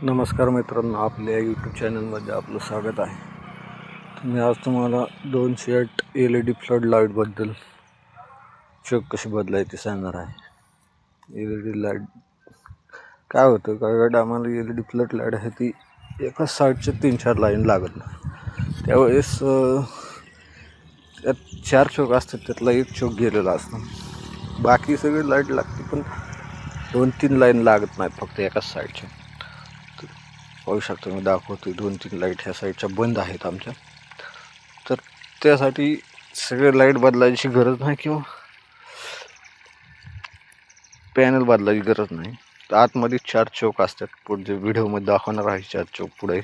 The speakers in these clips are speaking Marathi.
नमस्कार मित्रांनो, आपल्या यूट्यूब चॅनलमध्ये आपलं स्वागत आहे. मी आज तुम्हाला 208 LED फ्लड लाईटबद्दल चोक कशी बदलायची सांगणार आहे. LED लाईट काय होतं, काही आम्हाला LED फ्लड लाईट आहे ती एका साईडच्या 3-4 लाईन लागत नाही. त्यावेळेस त्यात 4 चोक असतात, त्यातला एक चोक गेलेला असतो. बाकी सगळी लाईट लागते, पण 2-3 लाईन लागत नाहीत, फक्त एकाच साईडच्या. पाहू शकतो, मी दाखवतो 2-3 लाईट ह्या साईडच्या बंद आहेत आमच्या. तर त्यासाठी सगळे लाईट बदलायची गरज नाही किंवा पॅनल बदलायची गरज नाही. तर आतमध्ये 4 चोक असतात, पुढे व्हिडिओमध्ये दाखवणार आहे 4 चोक पुढे.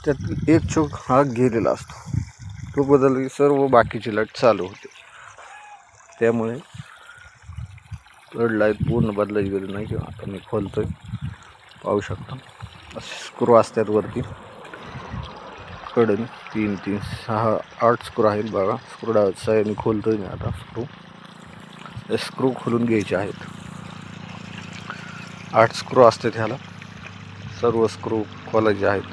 त्यात एक चोक हा गेलेला असतो, तो बदलली सर्व बाकीची लाईट चालू होते. त्यामुळे फ्लड लाईट पूर्ण बदलायची गरज नाही. किंवा आता मी खोलतोय, पाहू शकता असे स्क्रू असतात वरती कडून 3, 6, 8 स्क्रू आहेत बघा. स्क्रू साईडने खोलतोय मी आता. स्क्रू खोलून घ्यायचे आहेत. 8 स्क्रू असतात ह्याला, सर्व स्क्रू खोलायचे आहेत.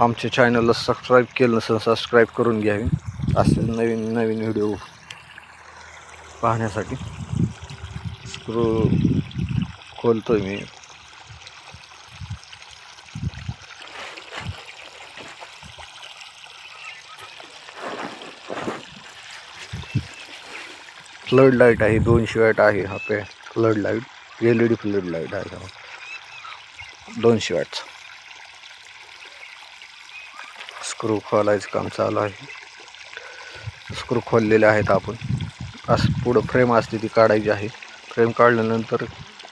आमच्या चॅनलला सबस्क्राईब केलं नसेल, सबस्क्राईब करून घ्यावे असे नवीन व्हिडिओ पाहण्यासाठी. स्क्रू खोलतोय मी. फ्लड लाईट आहे, 200 वॅट आहे हा flood light. LED flood light आहे हा 200 वॅटचा. स्क्रू खोलायचं काम चालू आहे. स्क्रू खोललेले आहेत आपण. असं पुढं फ्रेम असते ती काढायची आहे. फ्रेम काढल्यानंतर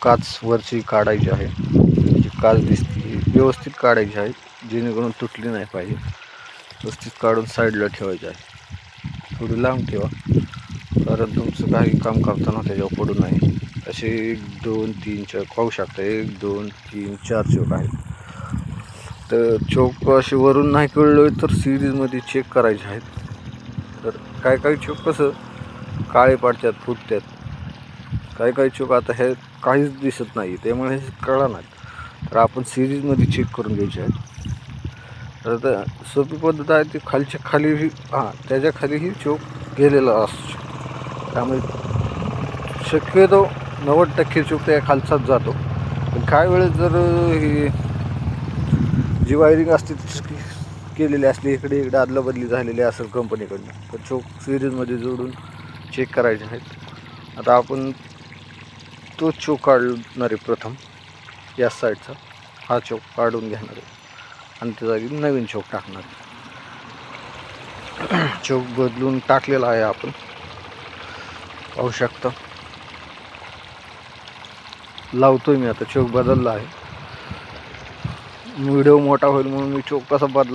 काच वरची काढायची आहे. जी काच दिसते व्यवस्थित काढायची आहे, जेणेकरून तुटली नाही पाहिजे. व्यवस्थित काढून साईडला ठेवायची आहे. थोडी लांब ठेवा, कारण तुमचं काही काम करताना त्याच्यावर पडू नये. असे 1, 2, 3 चोक पाहू शकता. 1, 2, 3, 4 चोक आहेत. तर चोक असे वरून नाही कळलं तर सिरीजमध्ये चेक करायचे आहेत. तर काही चोक कसं काळे पडतात, फुटतात. काही चोक आता हे काहीच दिसत नाही, त्यामुळे हे कळणार नाही. तर आपण सिरीजमध्ये चेक करून घ्यायचे आहेत. तर सोपी पद्धत आहे ती, खालच्या खाली त्याच्या खालीही चोक गेलेला असतो. त्यामुळे शक्यतो 90% चोक त्या खालचाच जातो. पण काही वेळेस जर ही जी वायरिंग असते ती केलेली असली, इकडे अदला बदली झालेली असेल कंपनीकडनं, तर चोक सिरीजमध्ये जोडून चेक करायचे आहेत. आता आपण तो चोक काढणार आहे प्रथम. या साईडचा हा चोक काढून घेणार आहे आणि त्या जागी नवीन चोक टाकणार आहे. चोक बदलून टाकलेला आहे आपण, पाहू शकता. लावतोय मी आता. चोक बदलला आहे. व्हिडिओ मोठा होईल म्हणून मी चोक कसा बदला